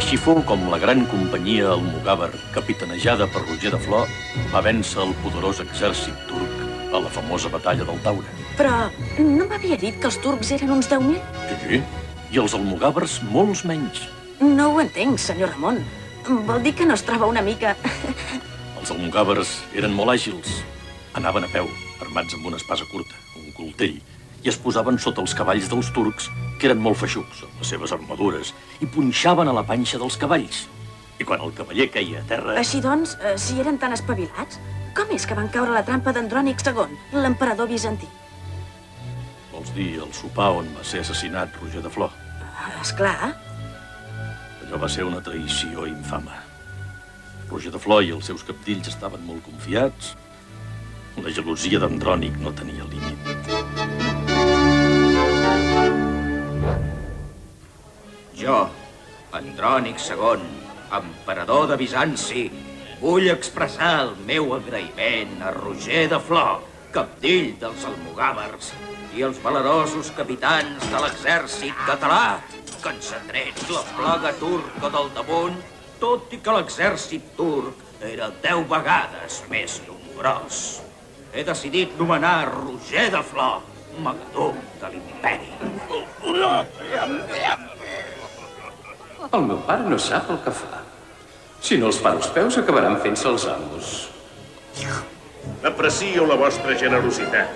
Així fou com la gran companyia almogàver, capitanejada per Roger de Flor, va vèncer el poderós exèrcit turc a la famosa batalla del Taure. Però no m'havia dit que els turcs eren uns 10.000? Sí, i els almogàvers molts menys. No ho entenc, senyor Ramon. Vol dir que no es troba una mica... Els almogàvers eren molt àgils. Anaven a peu, armats amb una espasa curta, un coltell, i es posaven sota els cavalls dels turcs, que eren molt feixucs, amb les seves armadures, i punxaven a la panxa dels cavalls. I quan el cavaller queia a terra... Així doncs, si eren tan espavilats, com és que van caure a la trampa d'Andrònic II, l'emperador bizantí? Vols dir el sopar on va ser assassinat Roger de Flor? Esclar. Allò va ser una traïció infame. Roger de Flor i els seus cabdills estaven molt confiats. La gelosia d'Andrònic no tenia límit. Jo, Andrònic II, emperador de Bizanci, vull expressar el meu agraïment a Roger de Flor, cabdill dels almogàvers, i els valerosos capitans de l'exèrcit català, que ens ha tret la plaga turca del damunt, tot i que l'exèrcit turc era 10 vegades més nombrós. He decidit nomenar Roger de Flor magaduc de l'imperi. El meu pare no sap el que fa. Si no els para els peus, acabaran fent-se els amos. Aprecio la vostra generositat.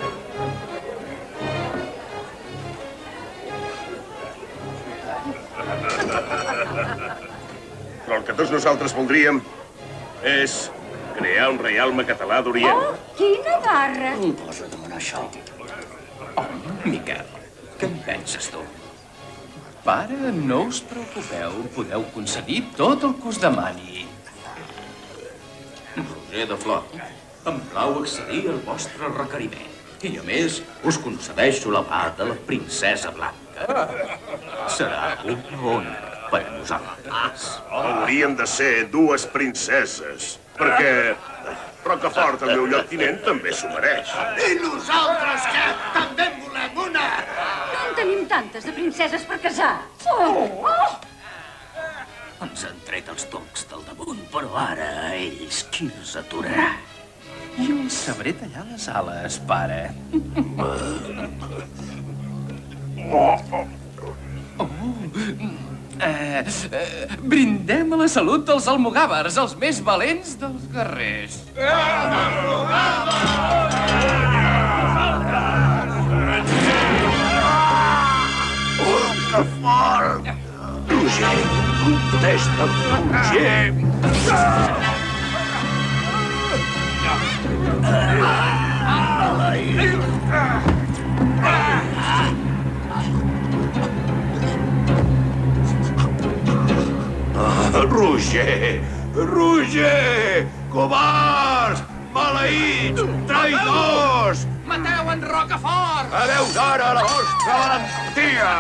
Però el que tots nosaltres voldríem és crear un reialme català d'Orient. Oh, quina garra! Posa a demanar això. Oh, Miquel, què en penses tu? Pare, no us preocupeu. Podeu concedir tot el que us demani. Roger de Flor, em plau accedir al vostre requeriment. I, a més, us concedeixo la mà de la princesa Blanca. Serà un honor per a nosaltres. Haurien de ser 2 princeses, perquè Rocafort, el meu lloctinent, també s'ho mereix. I nosaltres, què? També en volem una! No en tenim tantes de princeses per casar. Oh! Ens han tret els turcs del damunt, però ara a ells qui els aturarà? Jo els sabré tallar les ales, pare. Brindem a la salut dels almogàvers, els més valents dels guerrers. Rocafort! Roger! Contesta, Roger! Roger! Roger! Covards! Maleïts! Traïdors! Mateu en Rocafort! Adeu d'ara la vostra valentia!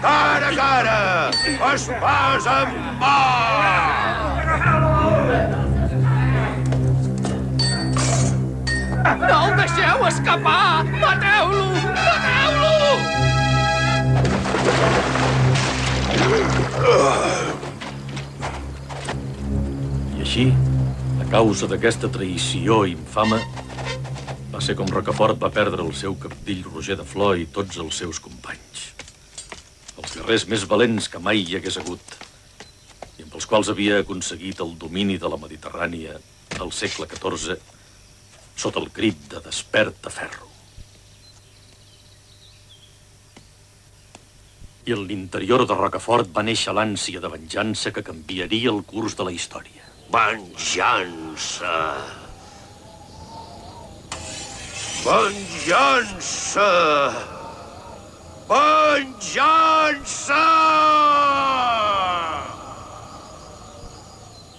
Cara a cara! Espasa en mà! No el deixeu escapar! Mateu-lo! Mateu-lo! I així, a causa d'aquesta traïció infame, va ser com Rocafort va perdre el seu cabdill Roger de Flor i tots els seus companys. Els guerrers més valents que mai hi hagués hagut, i amb els quals havia aconseguit el domini de la Mediterrània al segle XIV, sota el crit de Desperta ferro. I en l'interior de Rocafort va néixer l'ànsia de venjança que canviaria el curs de la història. Venjança! Venjança! Venjança!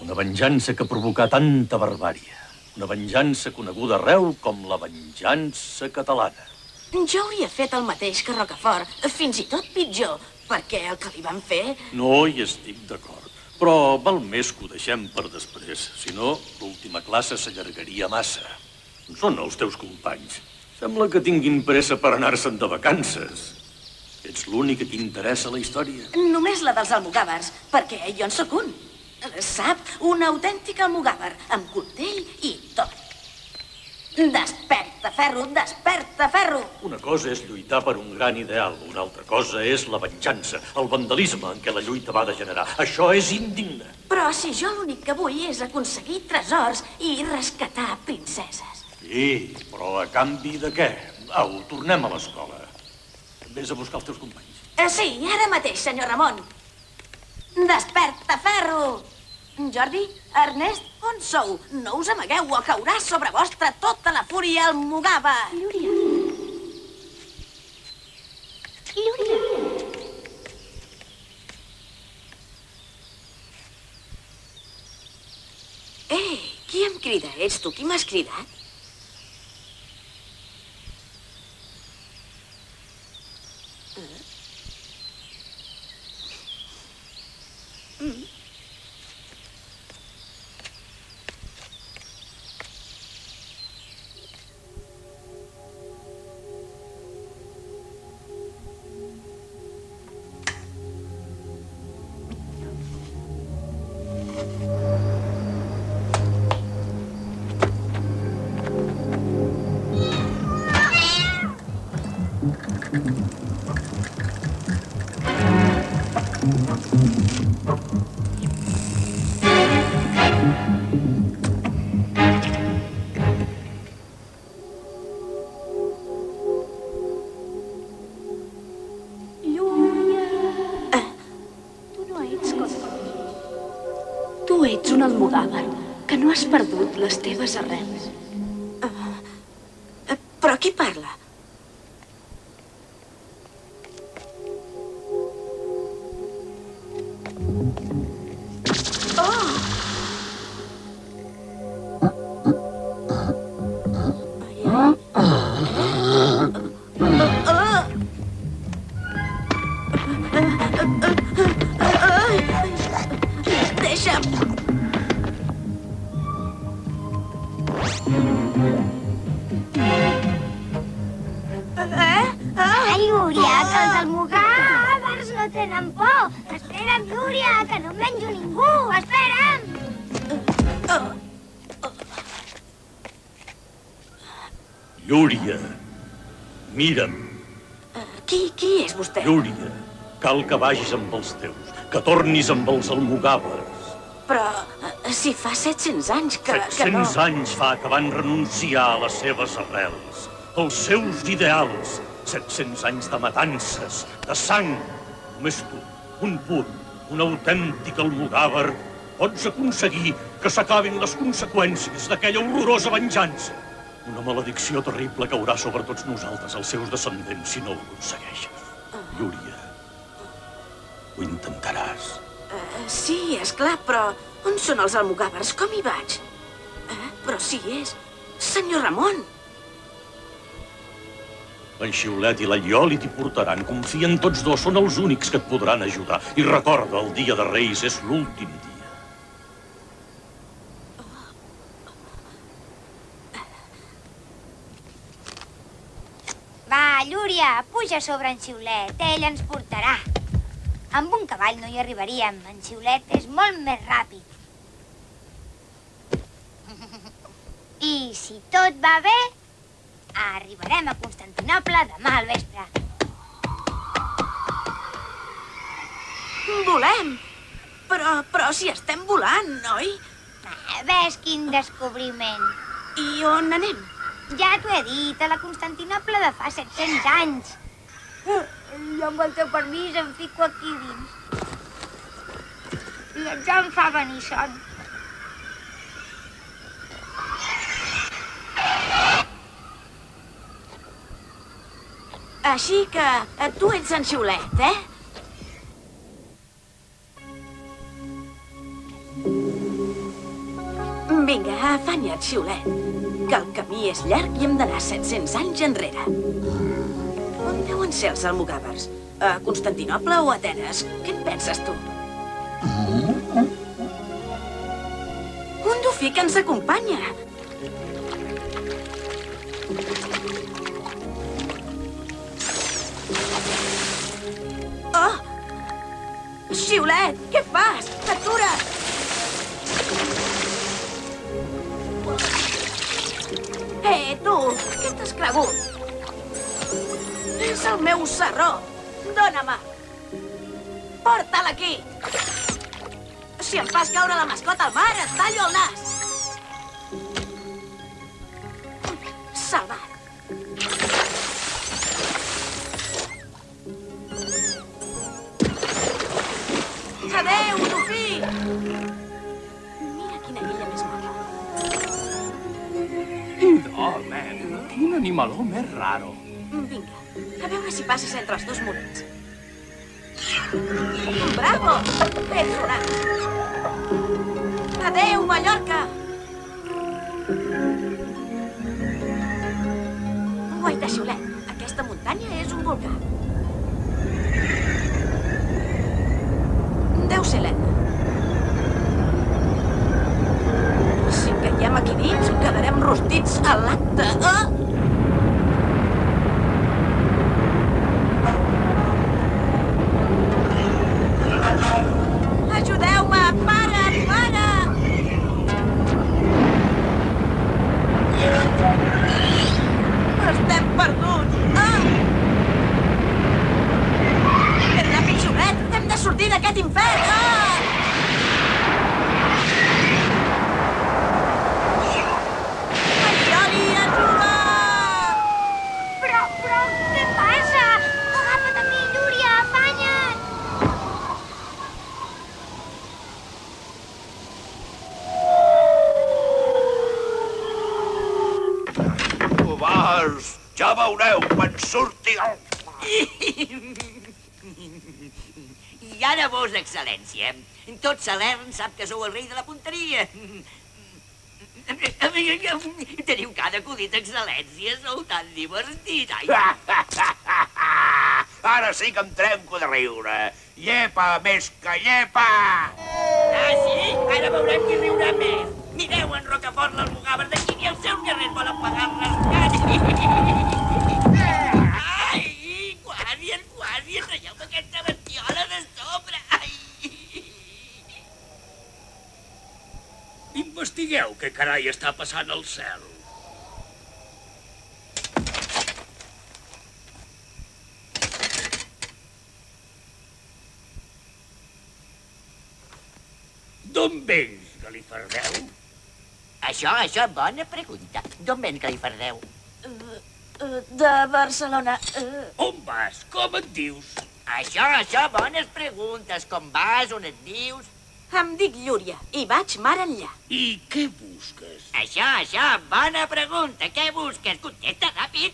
Una venjança que provocà tanta barbària. Una venjança coneguda arreu com la venjança catalana. Jo hauria fet el mateix que Rocafort, fins i tot pitjor, perquè el que li van fer... No hi estic d'acord. Però val més que ho deixem per després. Si no, l'última classe s'allargaria massa. On són els teus companys? Sembla que tinguin pressa per anar-se'n de vacances. Ets l'única que interessa la història. Només la dels almogàvers, perquè jo en sóc un. Sap? Un autèntic almogàver, amb coltell i tot. Desperta, ferro, desperta, ferro! Una cosa és lluitar per un gran ideal, una altra cosa és la venjança, el vandalisme en què la lluita va degenerar. Això és indigne. Però si jo l'únic que vull és aconseguir tresors i rescatar princeses. Sí, però a canvi de què? Au, tornem a l'escola. Vés a buscar els teus companys. Sí, ara mateix, senyor Ramon. Desperta, ferro! Jordi, Ernest, on sou? No us amagueu o caurà sobre vostre tota la fúria almogàver. Llúria. Llúria. Qui em crida? Ets tu qui m'has cridat? Tu ets un almogàver, que no has perdut les teves arrels. Però qui parla? Deixa'm! Llúria, que els almogàvers no tenen por. Espera'm, Llúria, que no em menjo ningú. Espera'm! Llúria, mira'm. Qui és vostè? Llúria, cal que vagis amb els teus, que tornis amb els almogàvers. Però si fa 700 anys que no... 700 anys fa que van renunciar a les seves arrels, als seus ideals. 700 anys de matances, de sang. Només tu, un punt, un autèntic almogàver, pots aconseguir que s'acabin les conseqüències d'aquella horrorosa venjança. Una maledicció terrible caurà sobre tots nosaltres, els seus descendents, si no ho aconsegueixes. Llúria, ho intentaràs. Sí, esclar, però on són els almogàvers? Com hi vaig? Però si és... Senyor Ramon! En Xiulet i la Ioli t'hi portaran. Confia en tots dos, són els únics que et podran ajudar. I recorda, el dia de Reis és l'últim dia. Va, Llúria, puja sobre en Xiulet. Ell ens portarà. Amb un cavall no hi arribaríem. En Xiulet és molt més ràpid. I si tot va bé, arribarem a Constantinoble demà al vespre. Volem! Però si estem volant, oi? Ves quin descobriment. I on anem? Ja t'ho he dit, a la Constantinople de fa 700 anys. Jo amb el teu permís em fico aquí dins. I ja em fa venir son. Així que tu ets en Xiulet, eh? Vinga, afanya't, Xiulet, que el camí és llarg i hem d'anar 700 anys enrere. On deuen ser els almogàvers? A Constantinoble o Atenes? Què en penses, tu? Un dofí que ens acompanya. Oh! Xiulet, què fas? Atura't! Tu! Què t'has cregut? És el meu sarró. Dóna-me. Porta-la aquí. Si em fas caure la mascota al mar, et tallo el nas. Salvat. Adéu, dofí! Mira quina illa més maca. Oh, nen, quin animaló més raro. Vinga, a veure si passes entre els dos murets. Bravo! Ets sonat. Adéu, Mallorca! Guaita, xiulet, aquesta muntanya és un volcà. Deu ser l'Etna. Si caiem aquí dins, quedarem rostits a l'acte. Ajudeu-me! Para! Para! Estem perduts! Ben ràpid, xiulet! Hem de sortir d'aquest infern! Marioli, ajuda! Però, què passa? Agafa't a mi, Llúria, afanya't! Covards! Ja veureu quan surti el... I ara vos, excel·lència. Tot Salern sap que sou el rei de la punteria. Teniu cada acudit, excel·lència. Sou tan divertit. Ara sí que em trenco de riure. Llepa més que llepa! Ah, sí? Ara veurem qui riurà més. Mireu en Rocafort l'almogàver d'aquí i els seus guerrers volen pagar rescat. Ai, quasi, enraieu-me aquesta bestiola de sobre. Ai! Investigueu què carai està passant al cel. D'on vens, Galifardeu? Això, bona pregunta. D'on ven Galifardeu? De Barcelona. On vas? Com et dius? Això, bones preguntes. Com vas, on et dius? Em dic Llúria i vaig mar enllà. I què busques? Això, bona pregunta. Què busques? Contesta ràpid.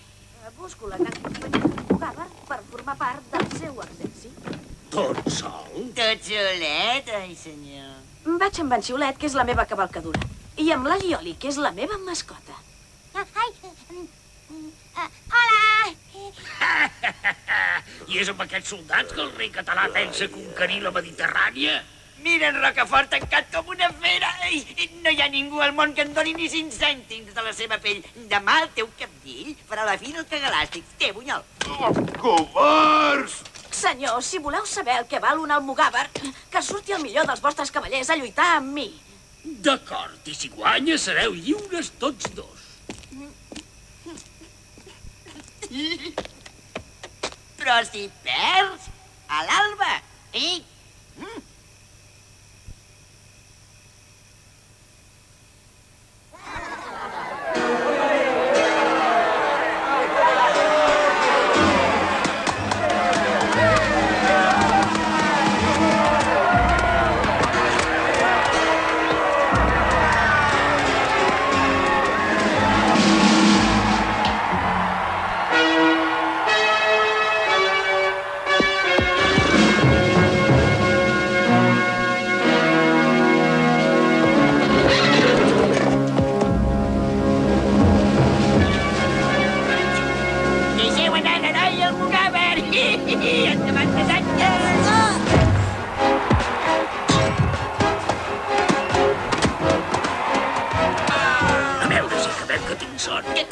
Busco la gran companyia de Mugàver per formar part del seu exèrcit. Tot sol? Tot solet, ai senyor. Vaig amb en Xiulet, que és la meva cavalcadura, i amb la Lioli, que és la meva mascota. Hola! I és amb aquests soldats que el rei català pensa conquerir la Mediterrània? Mira en Rocafort tancat com una fera. Ei, no hi ha ningú al món que en doni ni 5 cèntims de la seva pell. Demà el teu capdill farà la fi del cagalàstic. Té, bunyol. Covards! Senyor, si voleu saber el que val un almogàver, que surti el millor dels vostres cavallers a lluitar amb mi. D'acord, i si guanya sereu lliures tots dos. Però si perds, a l'alba.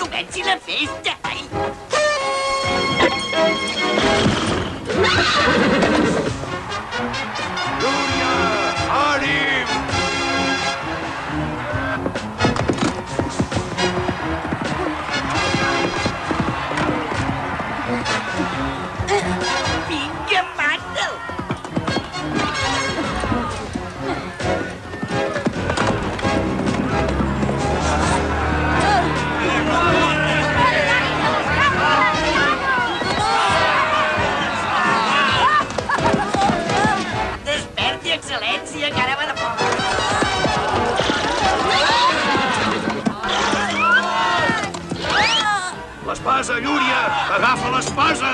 comenci la festa. Ai. Núria, ànim! Vinga, mata'l! Desperti, excel·lència, que ara va de foc. L'espasa, Llúria! Agafa l'espasa!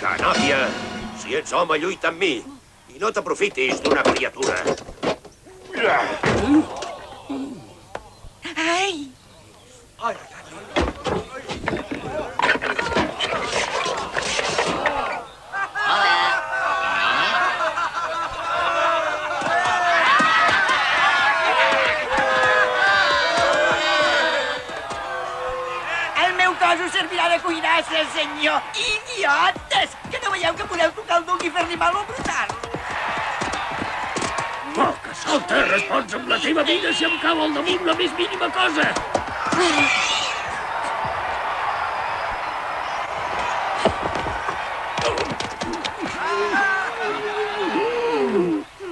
Canària, si ets home, lluita amb mi. I no t'aprofitis d'una criatura. Ai! El meu cos us servirà de cuirassa, senyor. Idiotes! Que no veieu que podeu tocar el duc i fer-li mal o brotar-lo? Oh, que salta! Respons amb la teva vida si em cau al damunt la més mínima cosa!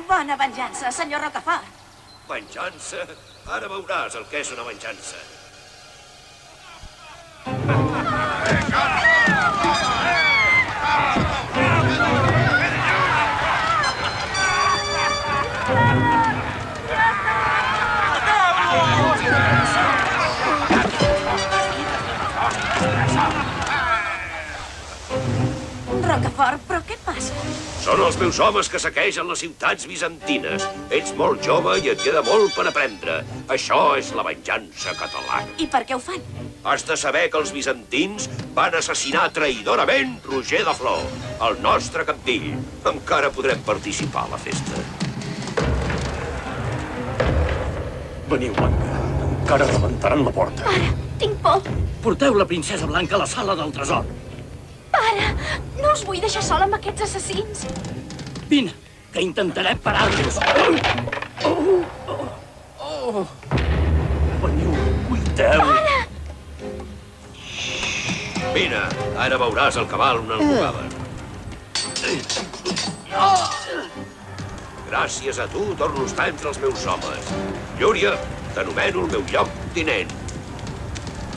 Bona venjança, senyor Rocafort. Venjança? Ara veuràs el que és una venjança. Rocafort, però què passa? Són els meus homes que saquegen les ciutats bizantines. Ets molt jove i et queda molt per aprendre. Això és la venjança catalana. I per què ho fan? Has de saber que els bizantins van assassinar traïdorament Roger de Flor, el nostre cabdill. Encara podrem participar a la festa. Veniu, Blanca. Encara rebentaran la porta. Pare, tinc por. Porteu la princesa Blanca a la sala del tresor. Pare, no us vull deixar sola amb aquests assassins. Vine, que intentarem parar-los. Veniu, cuiteu. Pare! Vine, ara veuràs el cabal on el jugaven. Gràcies a tu torno a estar entre els meus homes. Llúria, t'anomeno el meu lloctinent.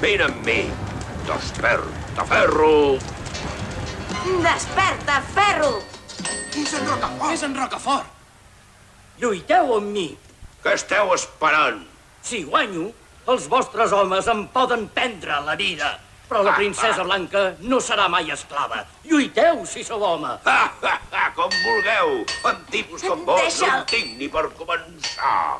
Vine amb mi. Desperta, ferro! Desperta, ferro! És en Rocafort! És en Rocafort! Lluiteu amb mi. Què esteu esperant? Si guanyo, els vostres homes em poden prendre la vida. Però la princesa Blanca no serà mai esclava. Lluiteu si sou home. Com vulgueu. Amb tipus com vos no Deixa'l. en tinc ni per començar.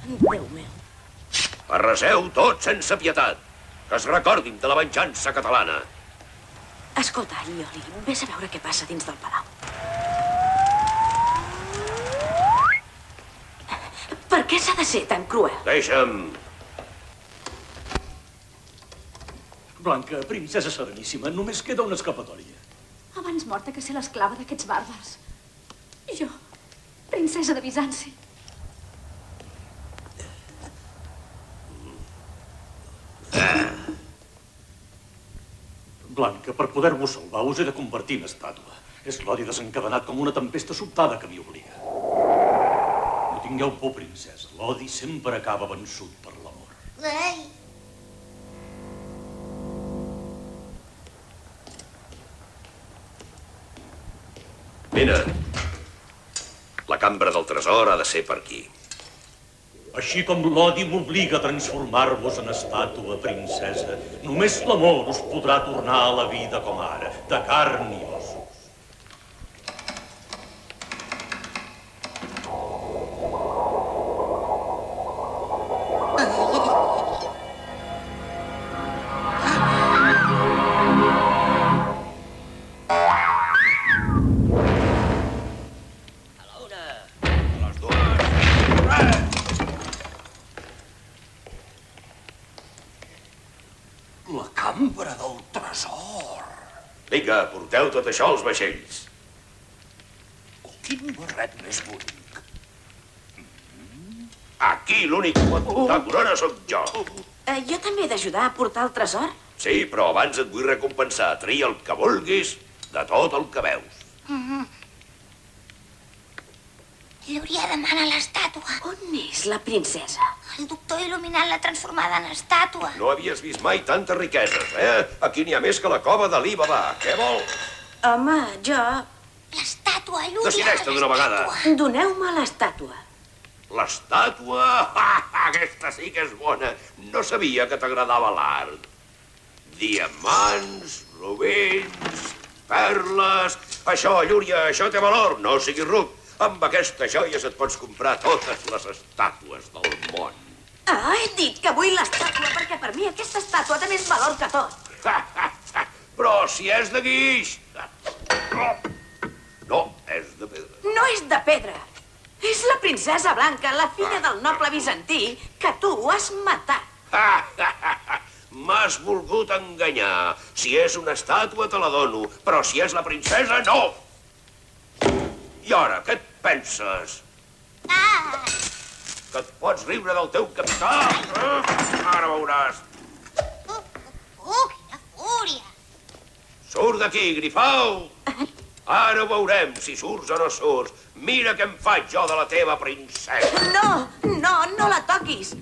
Déu meu. Arraseu tot sense pietat. Que es recordin de la venjança catalana. Escolta, Ioli, vés a veure què passa dins del palau. Per què s'ha de ser tan cruel? Deixa'm. Blanca, princesa sereníssima, només queda una escapatòria. Abans morta que ser l'esclava d'aquests bàrbars. Jo, princesa de Bizanci. Blanca, per poder-vos salvar, us he de convertir en estàtua. És l'odi desencadenat com una tempesta sobtada que m'hi obliga. No tingueu por, princesa. L'odi sempre acaba vençut per l'amor. Ai. Vine. La cambra del tresor ha de ser per aquí. Així com l'odi m'obliga a transformar-vos en estàtua, princesa, només l'amor us podrà tornar a la vida com ara, de carn i ossos. La cambra del tresor. Vinga, porteu tot això als vaixells. Oh, quin barret més bonic. Aquí l'únic que pot portar corona sóc jo. Jo també he d'ajudar a portar el tresor? Sí, però abans et vull recompensar. Tria el que vulguis de tot el que veus. Llúria demana l'estàtua. On és la princesa? El doctor il·luminat l'ha transformada en estàtua. No havies vist mai tantes riqueses, eh? Aquí n'hi ha més que la cova de l'Ibaba. Què vols? Home, jo... L'estàtua, Llúria. Decideix-te d'una vegada. Doneu-me l'estàtua. L'estàtua? Aquesta sí que és bona. No sabia que t'agradava l'art. Diamants, rubins, perles... Això, Llúria, això té valor. No siguis ruc. Amb aquestes joies et pots comprar totes les estàtues del món. He dit que vull l'estàtua perquè per mi aquesta estàtua té més valor que tot. Però si és de guix... No, és de pedra. No és de pedra. És la princesa Blanca, la filla del noble bizantí, que tu has matat. M'has volgut enganyar. Si és una estàtua te la dono, però si és la princesa, no! I ara, què et penses? Que et pots riure del teu capità? Ara veuràs. Quina fúria! Surt d'aquí, Grifau! Ara veurem si surts o no surts. Mira què em faig jo de la teva princesa. No la toquis.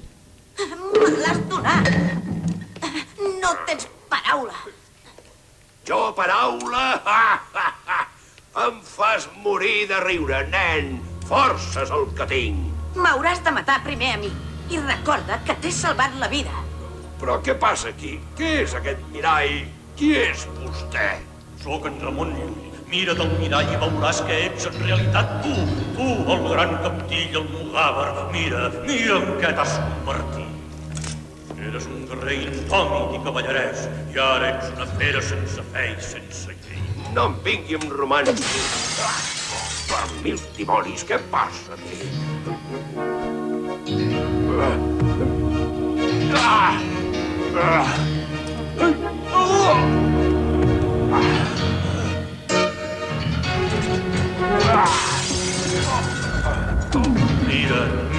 Me l'has donat. No tens paraula. Jo, paraula? Em fas morir de riure, nen. Força és el que tinc. M'hauràs de matar primer a mi. I recorda que t'he salvat la vida. Però què passa aquí? Què és aquest mirall? Qui és vostè? Sóc en Ramon Llull. Mira't al mirall i veuràs que ets en realitat tu. Tu, el gran capdill, el mugàver. Mira en què t'has convertit. Eres un guerrer indòmit i cavallerès. I ara ets una fera sense fe i sense llei. No em vingui amb romanços. Per mil dimonis, què passa aquí?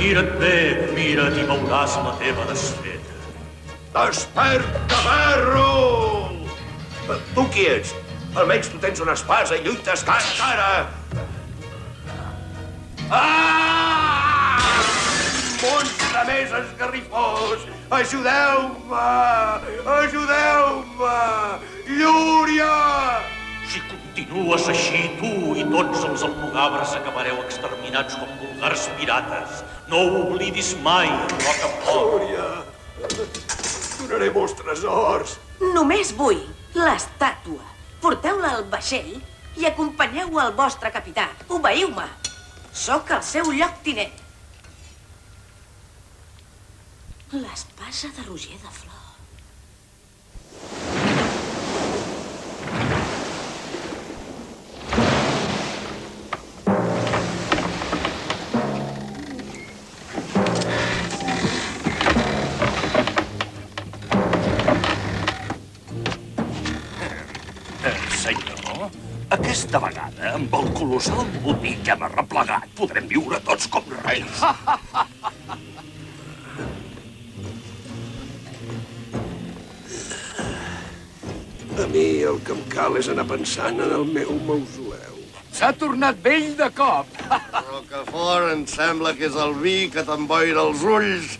Mira't bé, mira't i veuràs la teva desfeta. Desperta, perro! Tu qui ets? Almenys tu tens una espasa i lluites cara a cara. Monstre més esgarrifós! Ajudeu-me! Ajudeu-me! Llúria! Si continues així, tu i tots els almogàvers acabareu exterminats com vulgars pirates. No ho oblidis mai, Rocafort. Llúria! Donaré molts tresors. Només vull l'estàtua. Porteu-la al vaixell i acompanyeu al vostre capità. Obeïu-me. Sóc el seu lloctinent. L'espasa de Roger de Flor. Senyor, aquesta vegada, amb el colossal botí que hem arreplegat, podrem viure tots com reis. mi el que em cal és anar pensant en el meu mausoleu. S'ha tornat vell de cop. Rocafort, em sembla que és el vi que t'emboira els ulls.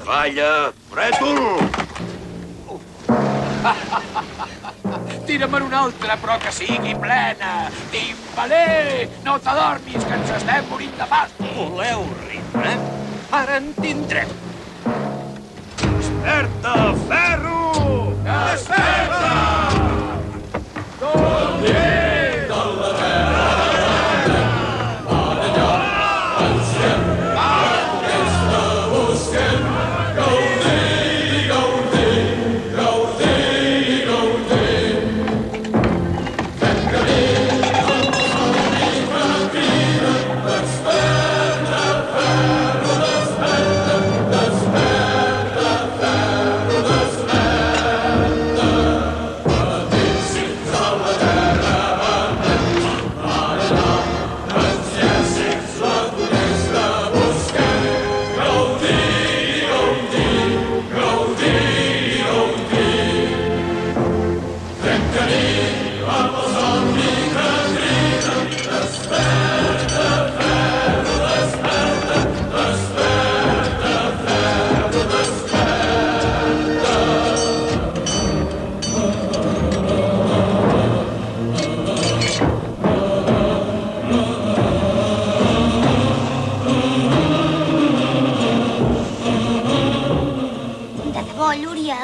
Calla, brètol! Tira-me'n una altra, però que sigui plena. Timbaler! No t'adormis, que ens estem morint de fàstic. Voleu ritme? Ara en tindrem. Desperta, ferro! Desperta!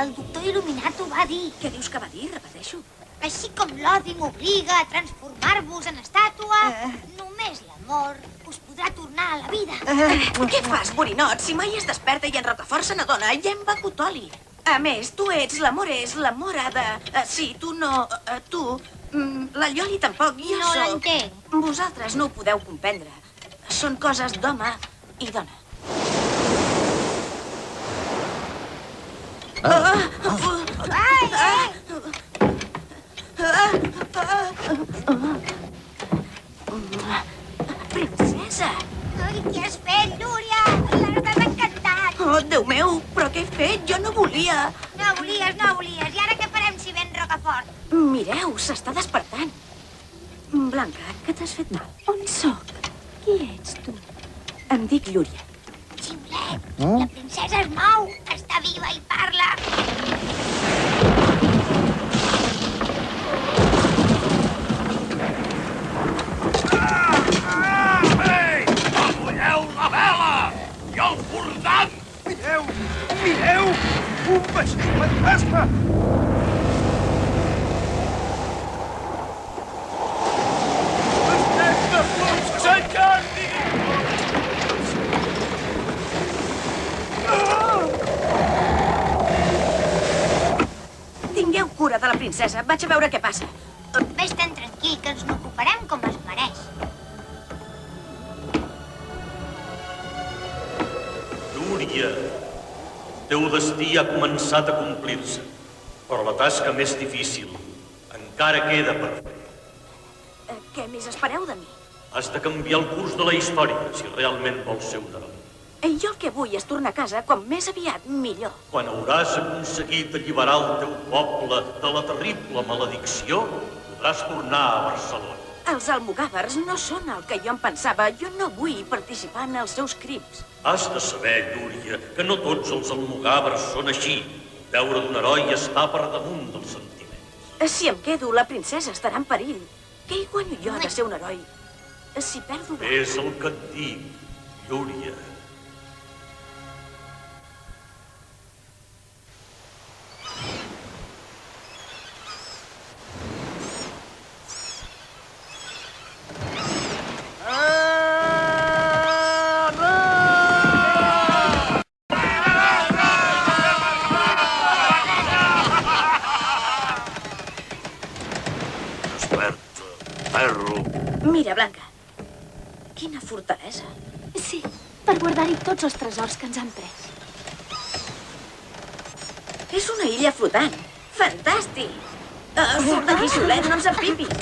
El doctor il·luminat ho va dir. Què dius que va dir? Repeteixo. Així com l'odi m'obliga a transformar-vos en estàtua, només l'amor us podrà tornar a la vida. Què fas, borinot? Si mai es desperta i en Rocafort se n'adona, ja hem begut oli. A més, tu ets, l'amor és, l'amor ha de... Sí, tu no... Tu... La Lloli tampoc, jo No soc... l'entenc. Vosaltres no ho podeu comprendre. Són coses d'home i dona. Princesa! Ai, què has fet, Núria? L'has desencantat. Oh, Déu meu, però què he fet? Jo no volia. No volies. I ara què farem si ven Rocafort? Mireu, s'està despertant. Blanca, què t'has fet mal? On sóc? Qui ets, tu? Em dic Llúria. Xiulet, la princesa es mou, està viva i parla. Ei! Agulleu la vela! I el bordant! Mireu! Un vaixell fantasma! Estem de forçejant! Tingueu cura de la princesa. Vaig a veure què passa. Ves tan tranquil que ens n'ocuparem com es mereix. Llúria, el teu destí ha començat a complir-se, però la tasca més difícil encara queda per fer. Què més espereu de mi? Has de canviar el curs de la història si realment vols ser un heroi. Jo el que vull és tornar a casa com més aviat millor. Quan hauràs aconseguit alliberar el teu poble de la terrible maledicció, podràs tornar a Barcelona. Els almogàvers no són el que jo em pensava. Jo no vull participar en els seus crims. Has de saber, Llúria, que no tots els almogàvers són així. Veure d'un heroi està per damunt dels sentiments. Si em quedo, la princesa estarà en perill. Què hi guanyo jo de ser un heroi? Si perdo... És el que et dic, Llúria. Mira, Blanca, quina fortalesa. Sí, per guardar-hi tots els tresors que ens han pres. És una illa flotant. Fantàstic! Surt d'aquí, Solet, no ens empipis.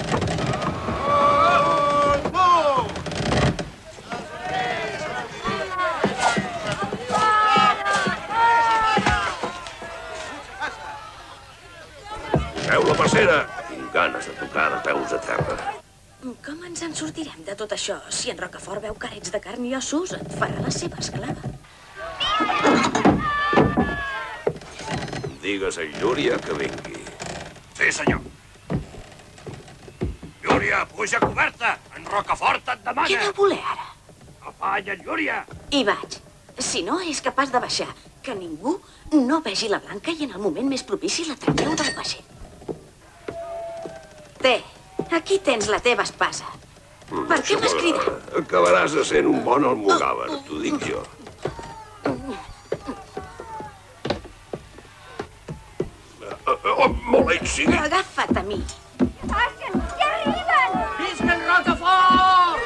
Baixeu la passera. Tinc ganes de tocar de peus a terra. Com ens en sortirem de tot això? Si en Rocafort veu que ets de carn i ossos, et farà la seva esclava. Digues a Llúria que vingui. Sí, senyor. Llúria, puja coberta. En Rocafort et demana. Què deu voler ara? Afanya, Llúria. Hi vaig. Si no és capaç de baixar, que ningú no vegi la Blanca i en el moment més propici la tragueu del vaixell. Té, aquí tens la teva espasa. Per què m'has cridat? Acabaràs essent un bon almogàver, t'ho dic jo. Maleït sigui! Agafa't a mi. Què passen? Ja arriben! Visca en Rocafort!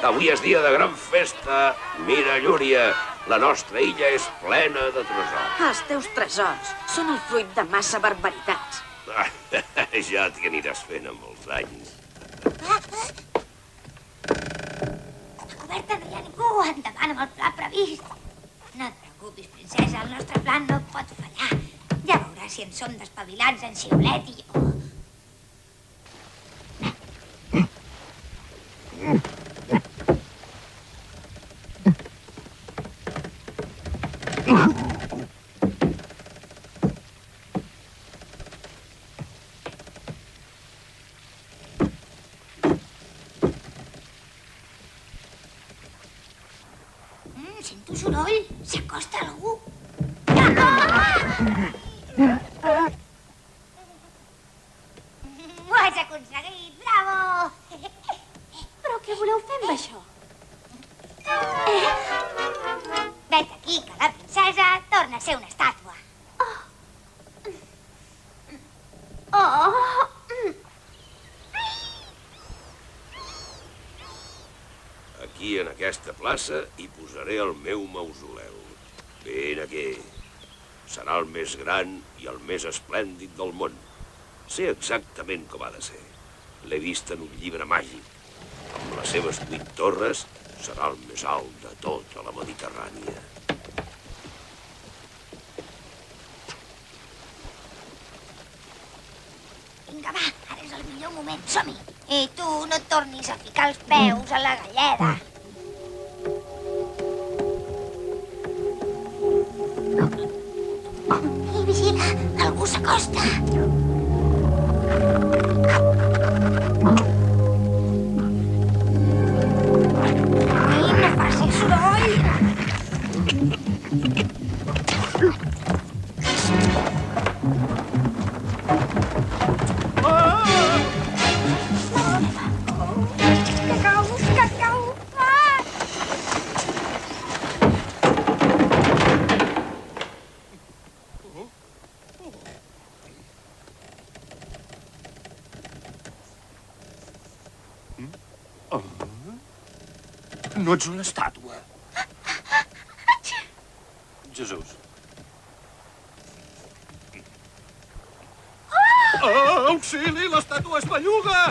Avui és dia de gran festa. Mira, Llúria, la nostra illa és plena de tresors. Els teus tresors són el fruit de massa barbaritats. Ja t'hi aniràs fent amb els anys. A la coberta no hi ha ningú. Endavant amb el pla previst. No et preocupis, princesa, el nostre plan no pot fallar. Ja veuràs si en som despavilats en Xiulet i jo. Sento soroll. S'acosta algú. Ho has aconseguit, bravo! Però què voleu fer amb això? Vet aquí que la princesa torna a ser una estàtua. Aquí, en aquesta plaça, hi posaré el meu mausoleu. Ben aquí. Serà el més gran i el més esplèndid del món. Sé exactament com ha de ser. L'he vist en un llibre màgic. Amb les seves 8 torres, serà el més alt de tota la Mediterrània. Vinga, va, ara és el millor moment. Som-hi. I tu no et tornis a ficar els peus a la galleda. Vigila, algú s'acosta. No facis soroll. Cacau. No ets una estàtua. Jesús. Auxili, l'estàtua es belluga!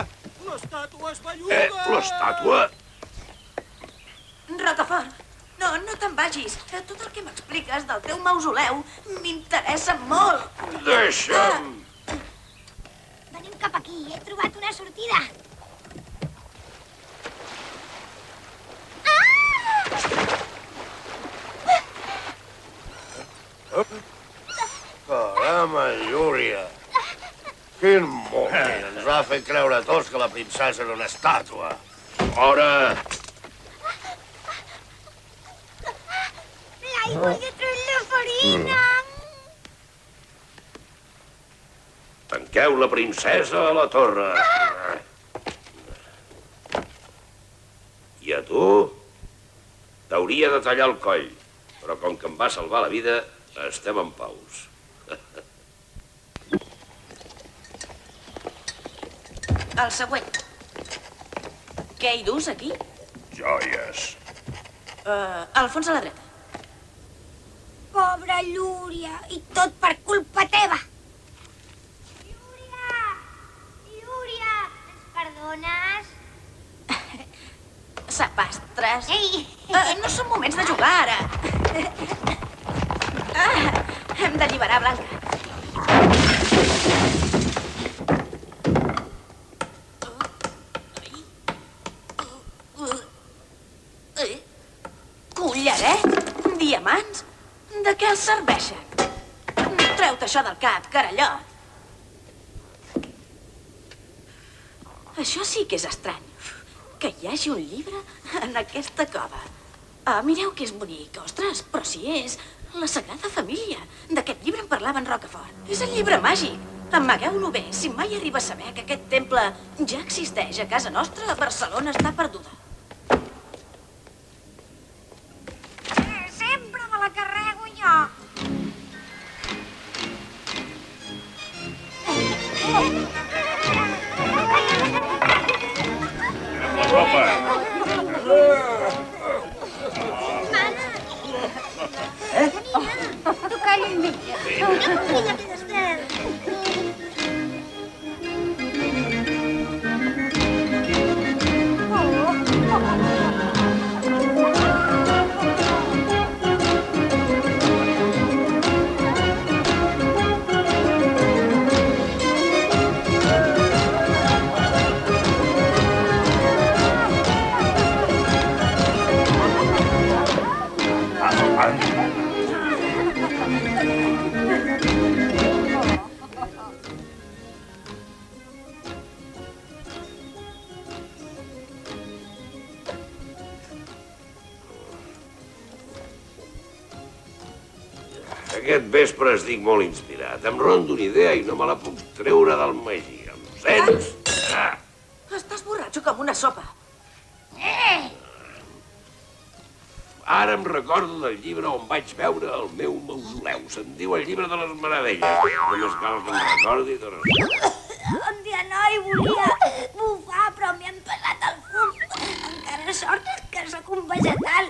L'estàtua es belluga! L'estàtua? Rocafort, no te'n vagis. Tot el que m'expliques del teu mausoleu m'interessa molt. Deixa'm! Venim cap aquí, he trobat una sortida. Caram, Llúria! Quin moment! Ens va fer creure a tots que la princesa era una estàtua. Fora! L'aigua li ha tret la farina. Tanqueu la princesa a la torre. I a tu? T'hauria de tallar el coll, però com que em va salvar la vida, estem en paus. El següent. Què hi dus, aquí? Joies. Al fons a la dreta. Pobra Llúria, i tot per culpa teva. Llúria, ens perdones? Sapastres. Ei! No són moments de jugar, ara. Hem d'alliberar Blanca. Collaret? Diamants? De què els serveixen? Treu-te això del cap, carallot. Això sí que és estrany. Que hi hagi un llibre en aquesta cova. Mireu que és bonic, ostres, però si és la Sagrada Família. D'aquest llibre en parlava en Rocafort. És el llibre màgic. Amagueu-lo bé. Si mai arriba a saber que aquest temple ja existeix a casa nostra, Barcelona està perduda. Sempre me la carrego jo. Tu calla amb ella. Mira que després. Aquest vespre estic molt inspirat. Em rondo una idea i no me la puc treure del magí. Em sents? Estàs borratxo com una sopa. Ara em recordo del llibre on vaig veure el meu mausoleu. Se'n diu el llibre de les meravelles. Només cal que em recordi de res. Un dia noi volia bufar, però m'hi han passat el fum. Encara sort que sóc un vegetal.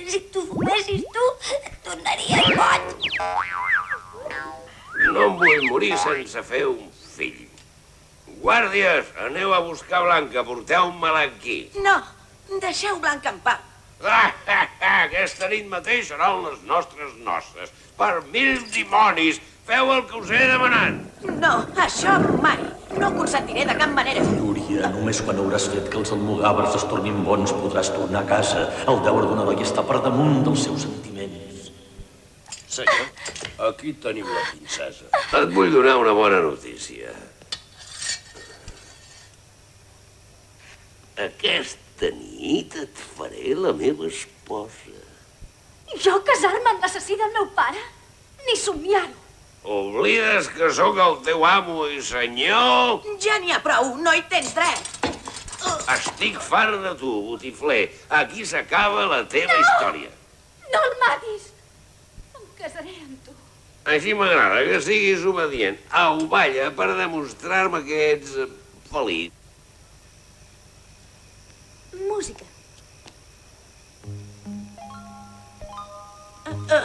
Si tu fumessis tu, et tornaries boig. No em vull morir sense fer un fill. Guàrdies, aneu a buscar Blanca, porteu-me-la aquí. No, deixeu Blanca en pau. Aquesta nit mateix seran les nostres noces. Per 1000 dimonis, feu el que us he demanat. No, això mai. No ho consentiré de cap manera. Núria, només quan hauràs fet que els almogàvers es tornin bons podràs tornar a casa. El deure d'una noia està per damunt dels seus sentiments. Senyor, aquí tenim la princesa. Et vull donar una bona notícia. Aquesta nit et faré la meva esposa. Jo casar-me amb l'assassí del meu pare? Ni somiar-ho. Oblides que sóc el teu amo i senyor? Ja n'hi ha prou, no hi tens dret. Estic fart de tu, botifler. Aquí s'acaba la teva història. No el matis. Em casaré amb tu. Així m'agrada que siguis obedient. Au, balla, per demostrar-me que ets feliç. Música. El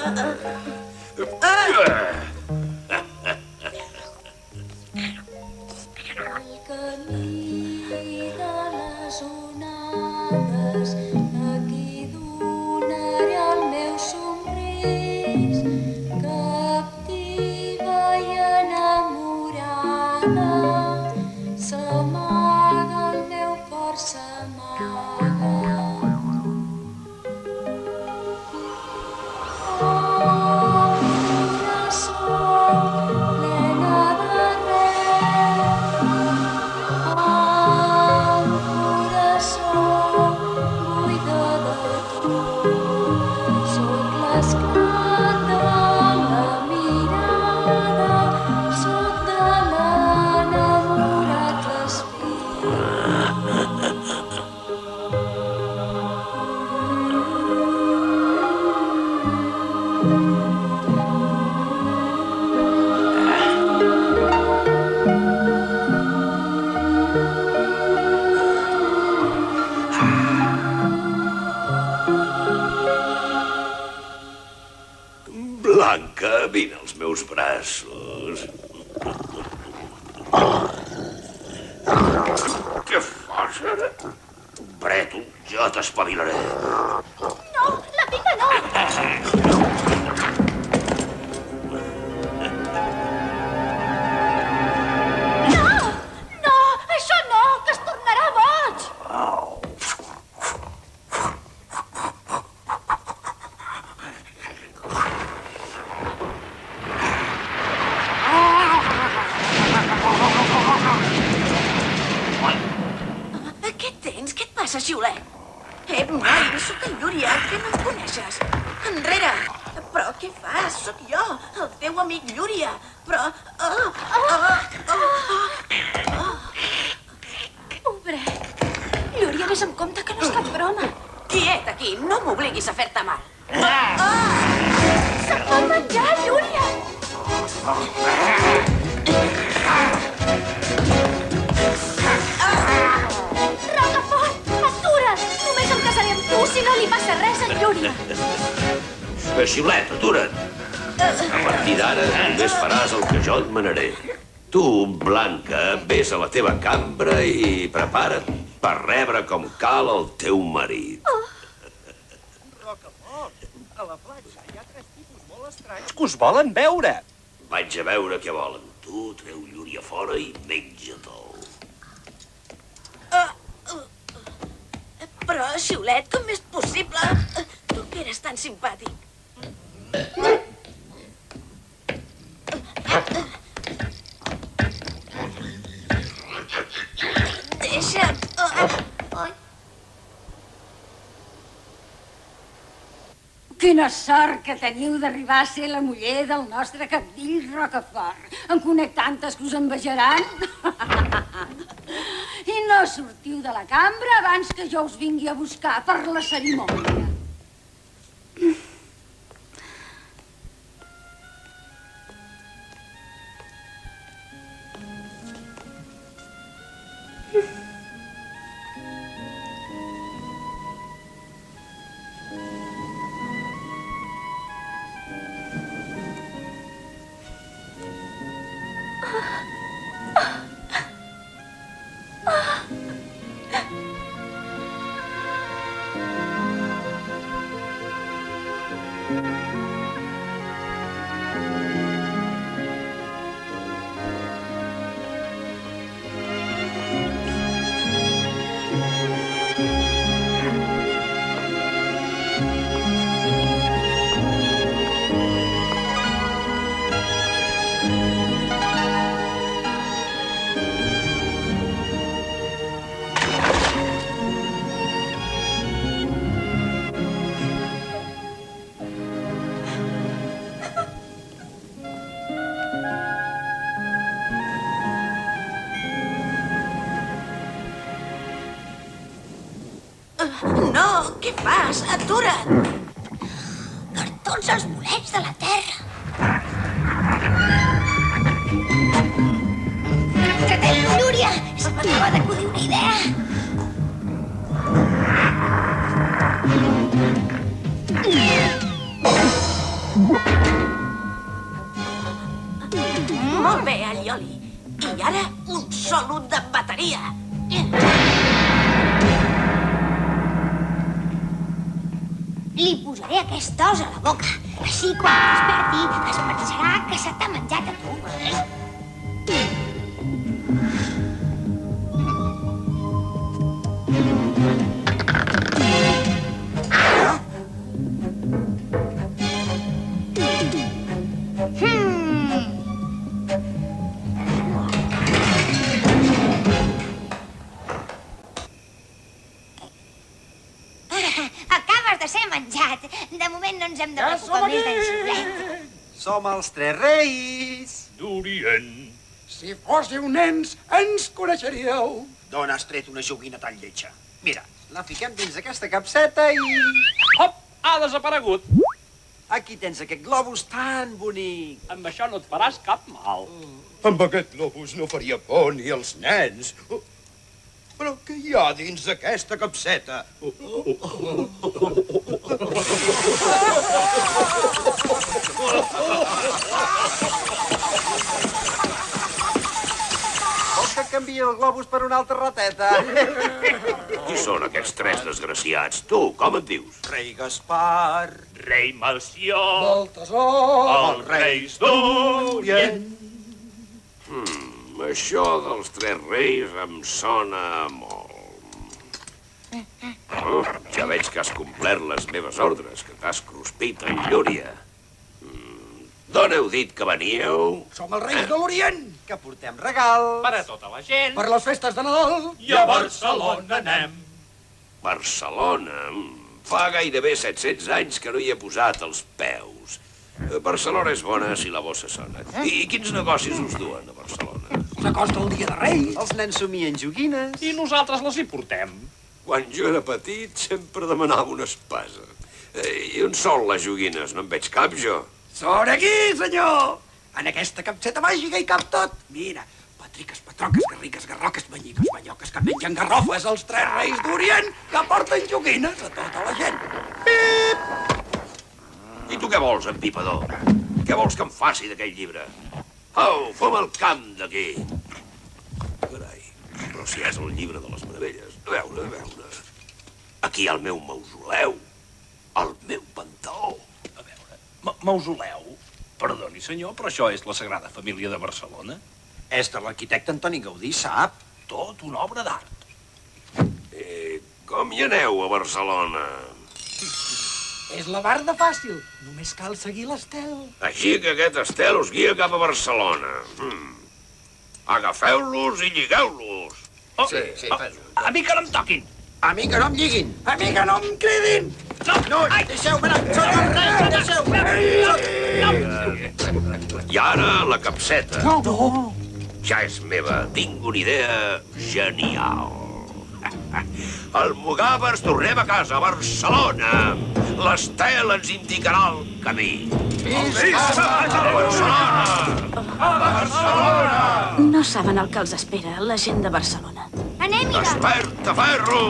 camí de les onades, aquí donaré el meu somrís, captiva i enamorada, s'amaga el meu cor, s'amaga. Blanca, vine als meus braços. Què fas, ara? Brètol, jo t'espavilaré. No, la pica no! passa, xiulet? Noi, sóc en Llúria, que no em coneixes. Enrere! Però què fas? Sóc jo, el teu amic Llúria. Però... Pobret. Llúria, vés amb compte que no és cap broma. Quiet aquí, no m'obliguis a fer-te mal. Se'n pot menjar, Llúria! Rocafort, atura't! Només em casaré amb tu si no li passa res a en Llúria. Xiulet, atura't. A partir d'ara només faràs el que jo et manaré. Tu, Blanca, vés a la teva cambra i prepara't per rebre com cal el teu marit. Rocafort, a la platja hi ha 3 tipus molt estranys que us volen veure. Vaig a veure què volen. Tu treu Llúria fora i menja-te'l. Però, xiulet, com és possible? Tu que eres tan simpàtic. Deixa'm. Quina sort que teniu d'arribar a ser la muller del nostre cabdill Rocafort. En conec tantes que us envejaran. I no sortiu de la cambra abans que jo us vingui a buscar per la cerimònia. No, què fas? Atura't! Per tots els bolets de la terra. Trateu-lo, Llúria! Se m'acaba d'acudir una idea. Molt bé, Allioli. I ara un salut de bateria. Li posaré aquest os a la boca. Així, quan desperti, es pensarà que se t'ha menjat a tu. Acabes de ser menjat. De moment no ens hem de preocupar més d'en Xiulet. Som els 3 reis. D'Orient. Si fóssiu nens, ens coneixeríeu. D'on has tret una joguina tan lletja? Mira, la fiquem dins aquesta capseta i... Hop! Ha desaparegut. Aquí tens aquest globus tan bonic. Amb això no et faràs cap mal. Amb aquest globus no faria por ni als nens. Però què hi ha dins d'aquesta capseta? Vols que canviï el globus per una altra rateta? Qui són aquests 3 desgraciats? Tu, com et dius? Rei Gaspar. Rei Melcior. Baltasar. Els reis d'Orient. Això dels 3 reis em sona molt. Ja veig que has complert les meves ordres, que t'has cruspit en Llúria. D'on heu dit que veníeu? Som els reis de l'Orient, que portem regals. Per a tota la gent. Per les festes de Nadal. I a Barcelona anem. Barcelona? Fa gairebé 700 anys que no hi he posat els peus. Barcelona és bona si la bossa sona. I quins negocis us duen a Barcelona? S'acosta el dia de Reis. Els nens somien joguines. I nosaltres les hi portem. Quan jo era petit sempre demanava una espasa. I on són les joguines? No en veig cap, jo. Són aquí, senyor! En aquesta capseta màgica hi cap tot. Mira, patriques, patroques, garriques, garroques, banyiques, banyoques, que mengen garrofes, els 3 reis d'Orient que porten joguines a tota la gent. Pip! I tu què vols, empipador? Què vols que em faci d'aquell llibre? Au, fem el camp d'aquí. Carai, però si és el llibre de les meravelles. A veure. Aquí hi ha el meu mausoleu. El meu panteó. A veure, mausoleu? Perdoni, senyor, però això és la Sagrada Família de Barcelona? És de l'arquitecte Antoni Gaudí, sap? Tot una obra d'art. Com hi aneu a Barcelona? És la barda fàcil. Només cal seguir l'estel. Així que aquest estel us guia cap a Barcelona. Agafeu-los i lligueu-los. Sí, fes-ho. A mi que no em toquin. A mi que no em lliguin. A mi que no em cridin. No, deixeu-me anar. Soc el rei, deixeu-me. I ara la capseta. No. Ja és meva. Tinc una idea genial. Almogàvers, tornem a casa, a Barcelona. L'estel ens indicarà el camí. Visca Barcelona! Barcelona! No saben el que els espera, la gent de Barcelona. Anem-hi! Desperta, ferro!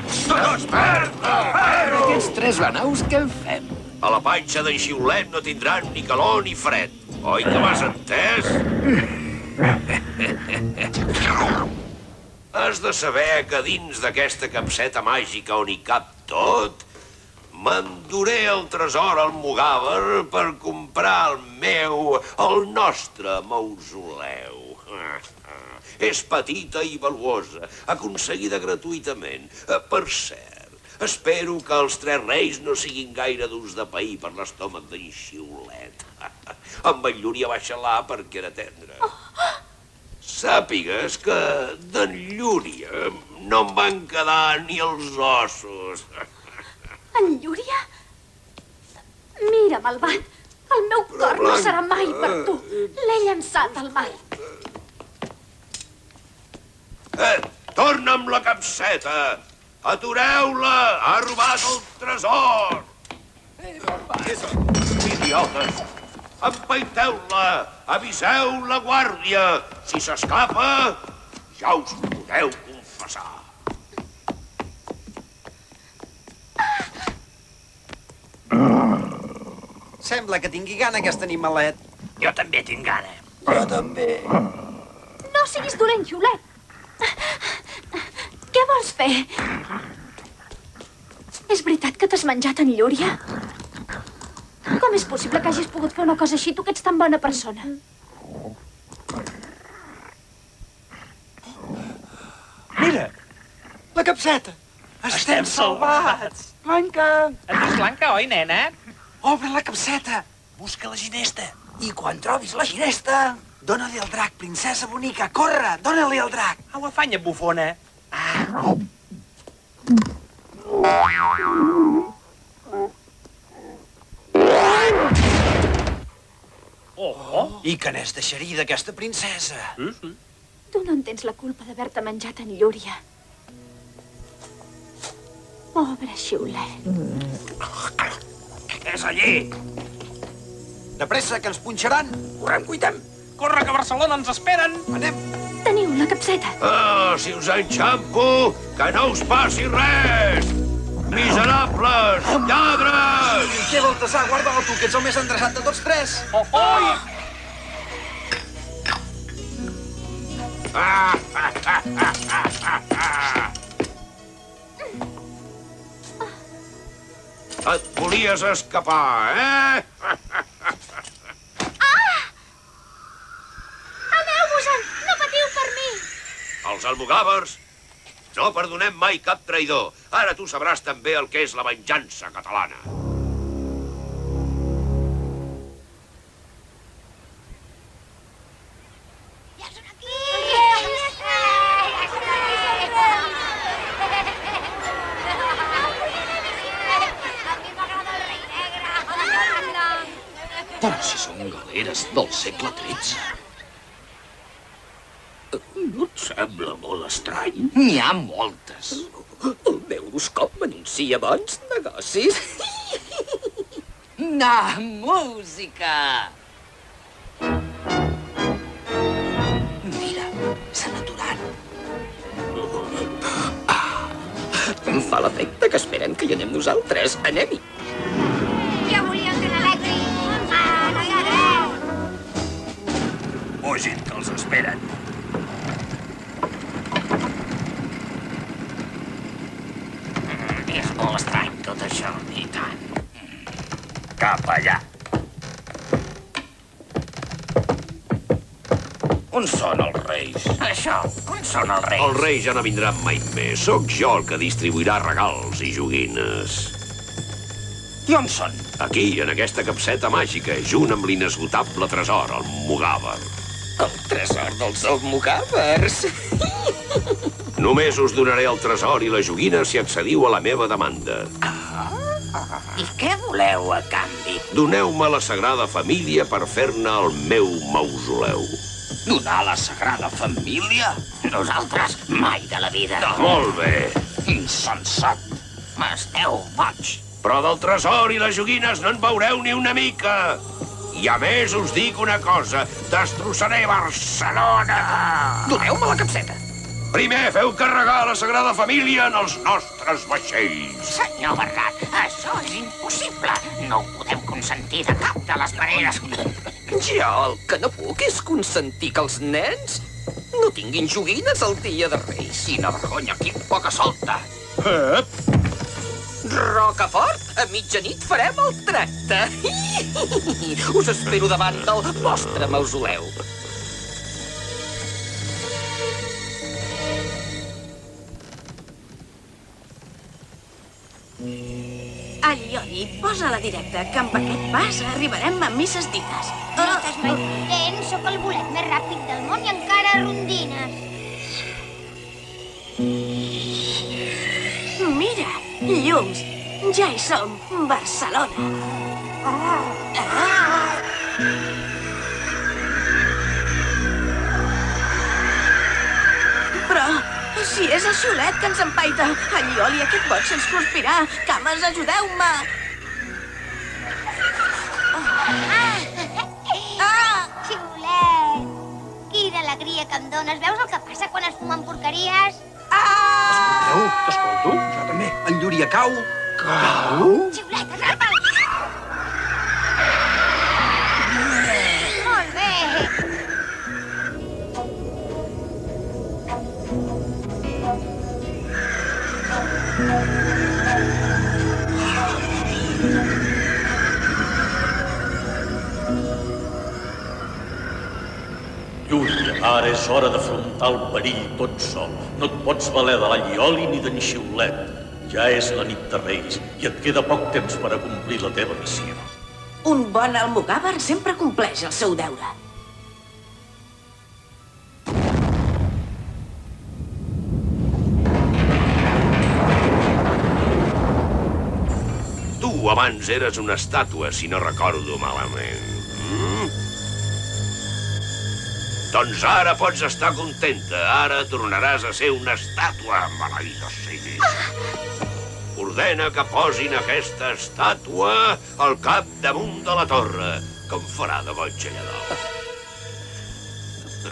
Desperta, ferro! Aquests 3 banaus, què en fem? A la panxa d'en Xiulet no tindran ni calor ni fred. Oi que m'has entès? Has de saber que dins d'aquesta capseta màgica on hi cap tot, m'enduré el tresor almogàver per comprar el nostre mausoleu. És petita i valuosa, aconseguida gratuïtament. Per cert, espero que els 3 reis no siguin gaire durs de pair per l'estómac d'en Xiulet. Amb en Llúria va xalar perquè era tendre. Sàpigues que d'en Llúria no em van quedar ni els ossos. En Llúria? Mira, malvat, el meu cor no serà mai per tu. L'he llançat al mar. Torna amb la capseta! Atureu-la! Ha robat el tresor! Idiotes! Empaiteu-la! Aviseu la guàrdia! Si s'escapa, ja us podeu confessar. Sembla que tingui gana aquest animalet. Jo també tinc gana. Jo també. No siguis dolent, Xiulet. Què vols fer? És veritat que t'has menjat en Llúria? Com és possible que hagis pogut fer una cosa així, tu que ets tan bona persona? Mira, la capseta. Estem salvats. Blanca. Et dius Blanca, oi, nena? Obre la capseta. Busca la ginesta. I quan trobis la ginesta, dóna-li el drac, princesa bonica. Corre, dóna-li el drac. Au, afanya, bufona. Oh! I que n'és deixarí d'aquesta princesa. Tu no en tens la culpa d'haver-te menjat en Llúria. Pobre Xiulet. Què és allí? De pressa, que ens punxaran. Correm, cuitem. Corre, que a Barcelona ens esperen. Anem. Teniu la capseta. Si us enxampo, que no us passi res! Miserables! Lladres! Què, Baltasar? Guarda-la tu, que ets el més endreçat de tots 3. Oi! Et volies escapar, eh? Aneu-vos-en! No patiu per mi! Els almogàvers no perdonem mai cap traïdor. Ara tu sabràs també el que és la venjança catalana. Ja són aquí! cavaleres del segle XIII. No et sembla molt estrany? N'hi ha moltes. El meu horoscop m'anuncia bons negocis. Música! Mira, s'han aturat. Em fa l'efecte que esperen que hi anem nosaltres. Anem-hi. Jo volia un tren elèctric. No hi ha res. Pugin, que els esperen. És molt estrany tot això, i tant. Cap allà. On són els reis? Això, on són els reis? Els reis ja no vindran mai més. Sóc jo el que distribuirà regals i joguines. I on són? Aquí, en aquesta capseta màgica, junt amb l'inesgotable tresor, el Mugàver. El tresor dels almogàvers. Només us donaré el tresor i la joguina si accediu a la meva demanda. I què voleu a canvi? Doneu-me la Sagrada Família per fer-ne el meu mausoleu. Donar la Sagrada Família? Nosaltres mai de la vida. Molt bé. Insensat. Esteu boig. Però del tresor i les joguines no en veureu ni una mica. I a més us dic una cosa, destrossaré Barcelona! Doneu-me la capseta. Primer feu carregar la Sagrada Família en els nostres vaixells. Senyor Bernat, això és impossible. No ho podem consentir de cap de les maneres. Jo el que no puc és consentir que els nens no tinguin joguines el dia de Reis. Quina vergonya, quin poca solta. Rocafort, a mitjanit farem el tracte. Us espero davant del vostre mausoleu. Al Ioni, posa-la directa, que amb aquest pas arribarem a misses dites. No estàs mai content, sóc el bolet més ràpid del món i encara rondines. Mira, llums. Ja hi som, Barcelona. Però si és el xiulet que ens empaita, el Ioli, aquest boig sense conspirar. Cames, ajudeu-me! Xiulet! Quina alegria que em dones. Veus el que passa quan es fumen porqueries? T'escolto? Jo també. En Llúria cau. Cau? Xiulet, atrapa'l! Molt bé! Llúria, ara és hora d'afrontar el perill tot sol. No et pots valer de la Llioli ni d'en Xiulet. Ja és la nit de Reis i et queda poc temps per acomplir la teva missió. Un bon almogàver sempre compleix el seu deure. Tu abans eres una estàtua, si no recordo malament. Doncs ara pots estar contenta. Ara tornaràs a ser una estàtua, maleïda siguis. Ordena que posin aquesta estàtua al capdamunt de la torre, que em farà de goig allà dalt.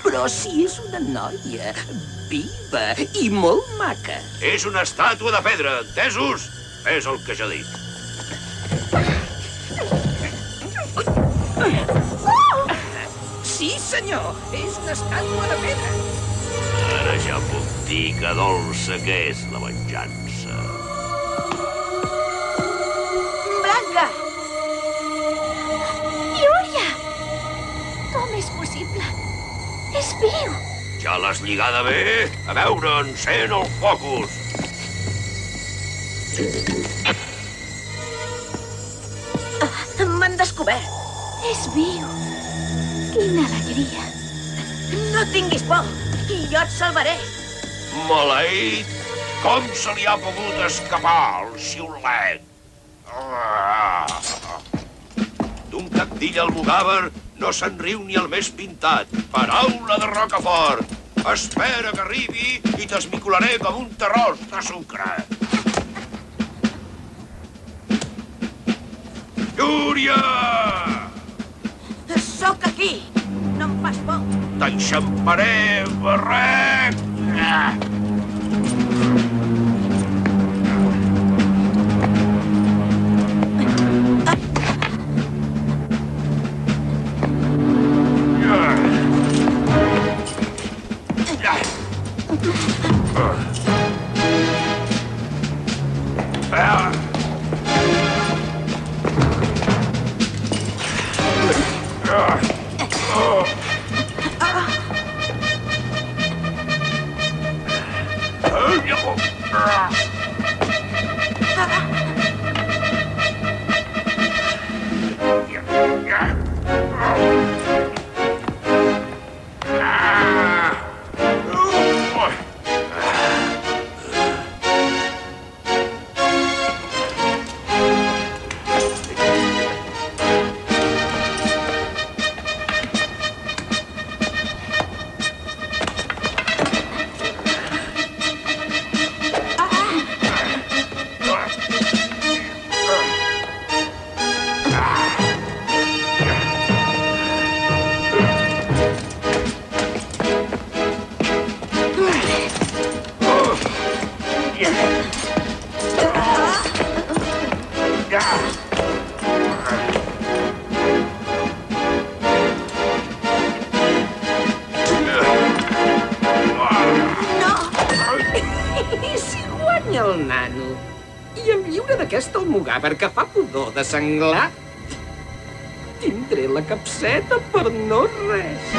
Però si és una noia viva i molt maca. És una estàtua de pedra, entesos? És el que jo dic. Sí, senyor, és una estàtua de pedra. Ara ja puc dir que dolça que és la venjança. Blanca! Llúria! Com és possible? És viu! Ja l'has lligada bé? A veure, encén el focus. M'han descobert. És viu. Quina alegria. No tinguis por, i jo et salvaré. Maleït! Com se li ha pogut escapar al xiulet? D'un cabdill almogàver no se'n riu ni el més pintat. Paraula de Rocafort. Espera que arribi i t'esmicolaré com un terròs de sucre. Llúria! Sóc aquí. No em fas por. T'enxamparé, barret! El nano. I em lliure d'aquesta almogàver que fa pudor de senglar. Tindré la capseta per no res.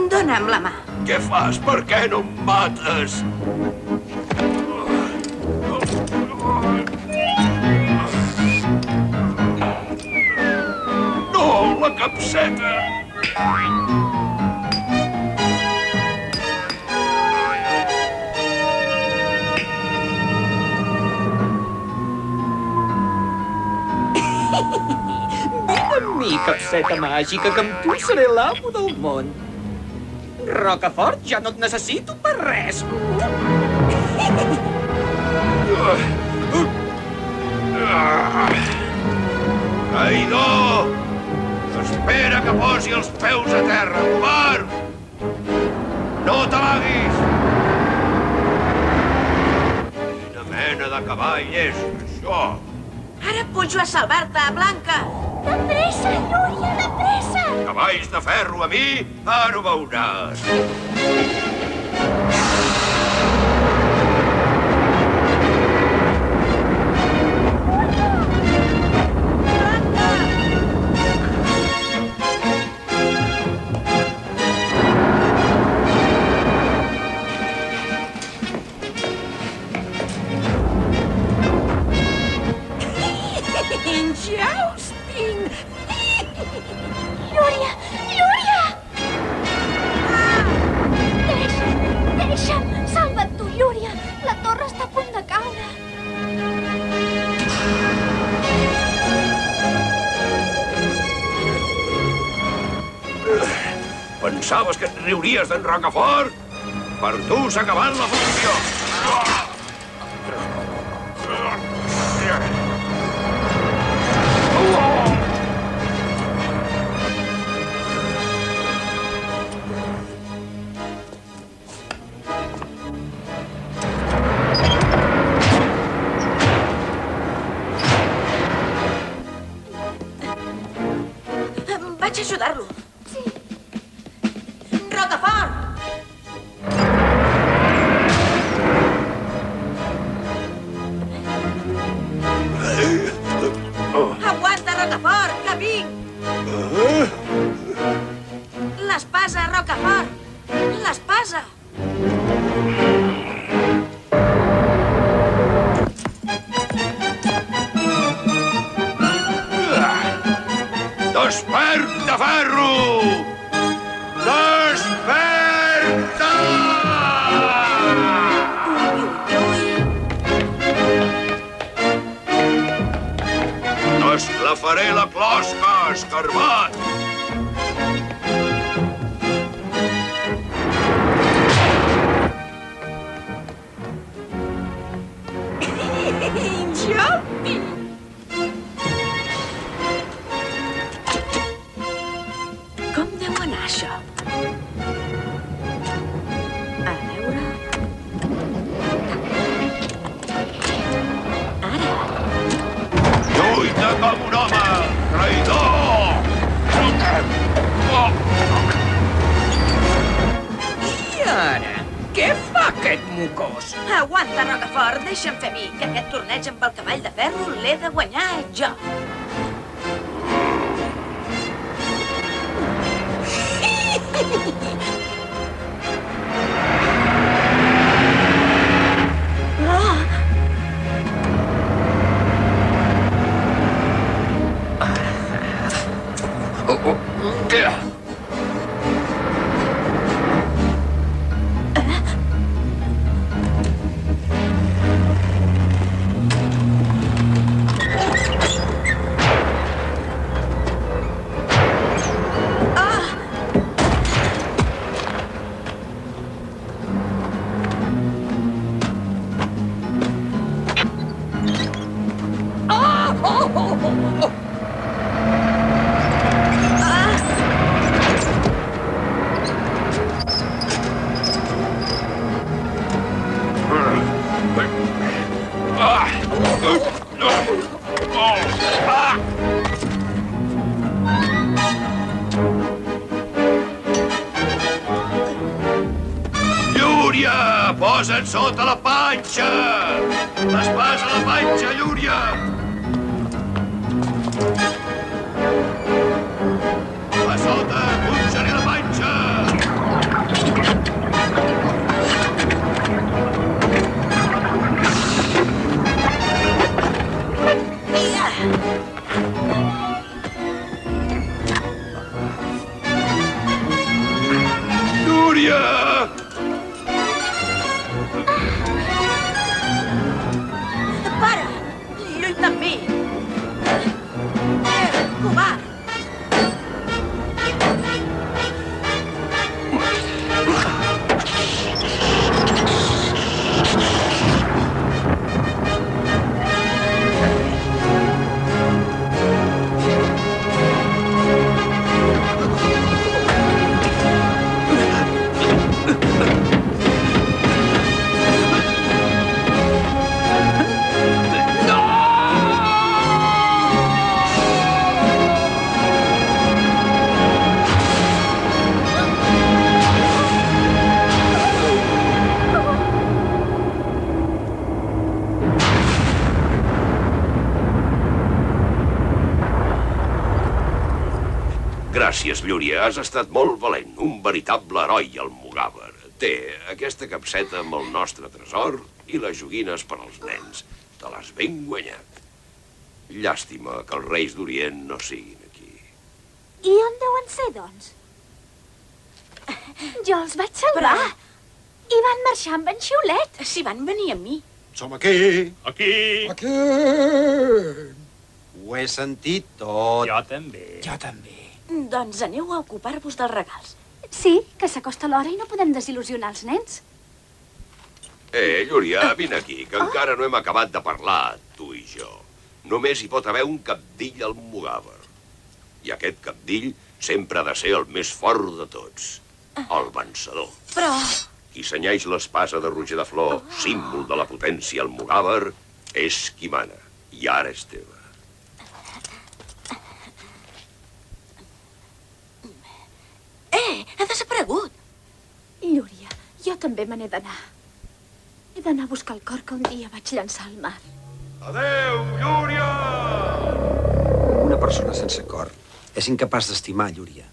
Dona'm la mà. Què fas? Per què no em mates? No, la capseta! Vine amb mi, capseta màgica, que amb tu seré l'amo del món. Rocafort, ja no et necessito per res. Traïdor! Espera que posi els peus a terra, covard! No t'amaguis! Quina mena de cavall és, això? Ara pujo a salvar-te, Blanca. De pressa, Llúria, de pressa! Cavalls de ferro a mi? Ara ho veuràs. Ja us tinc! Llúria! Llúria! Deixa'm! Salva't tu, Llúria! La torre està a punt de caure. Pensaves que et riuries d'en Rocafort? Per tu s'ha acabat la funció. Vaig ajudar-lo. Sí. Rocafort! escarbat! Xopi! Com deu anar, això? A veure... Ara... Lluita com un home, traïdor! I ara? Què fa aquest mocós? Aguanta, Rocafort, deixa'm fer mi, que aquest torneig amb el cavall de ferro l'he de guanyar jo. Llúria, posa't sota la panxa! L'espàs a la panxa, Llúria! A sota, puja-li la panxa! Llúria! Para! Lluita amb mi! Covard! Gràcies, Llúria. Has estat molt valent. Un veritable heroi, el Mugàver. Té aquesta capseta amb el nostre tresor i les joguines per als nens. Te l'has ben guanyat. Llàstima que els reis d'Orient no siguin aquí. I on deuen ser, doncs? Jo els vaig salvar. I van marxar amb en Xiulet. Si van venir amb mi. Som aquí. Aquí. Aquí. Ho he sentit tot. Jo també. Jo també. Doncs aneu a ocupar-vos dels regals. Sí, que s'acosta l'hora i no podem desil·lusionar els nens. Llúria, vine aquí, que encara no hem acabat de parlar, tu i jo. Només hi pot haver un cabdill al Mugàver. I aquest cabdill sempre ha de ser el més fort de tots. El vencedor. Però... Qui senyeix l'espasa de Roger de Flor, símbol de la potència al Mugàver, és qui mana. I ara és teva. Ha desaparegut. Llúria, jo també me n'he d'anar. He d'anar a buscar el cor que un dia vaig llançar al mar. Adéu, Llúria! Una persona sense cor és incapaç d'estimar Llúria.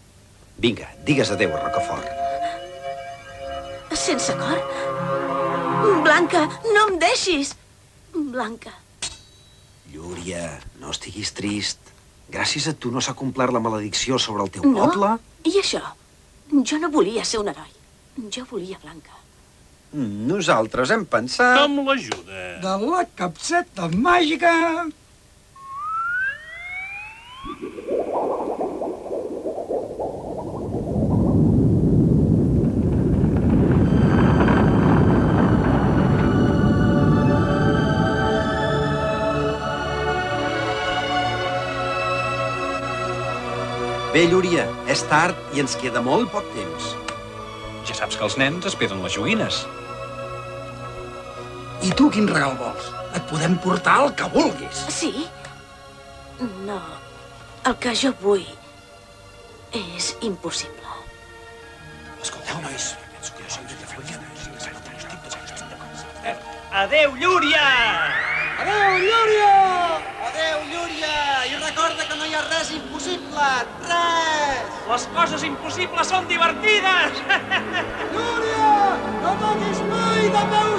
Vinga, digues adéu a Rocafort. Sense cor? Blanca, no em deixis! Blanca. Llúria, no estiguis trist. Gràcies a tu no s'ha complert la maledicció sobre el teu poble. I això? Jo no volia ser un heroi. Jo volia Blanca. Nosaltres hem pensat... Com l'ajuda? De la capseta màgica. Bé, Llúria, és tard i ens queda molt poc temps. Ja saps que els nens esperen les joguines. I tu quin regal vols? Et podem portar el que vulguis. Sí? No. El que jo vull és impossible. Escolteu, nois. Adéu, Llúria! Adéu, Llúria! Adéu, Llúria! I recorda que no hi ha res impossible! Res! Les coses impossibles són divertides! Llúria! No toquis mai de peu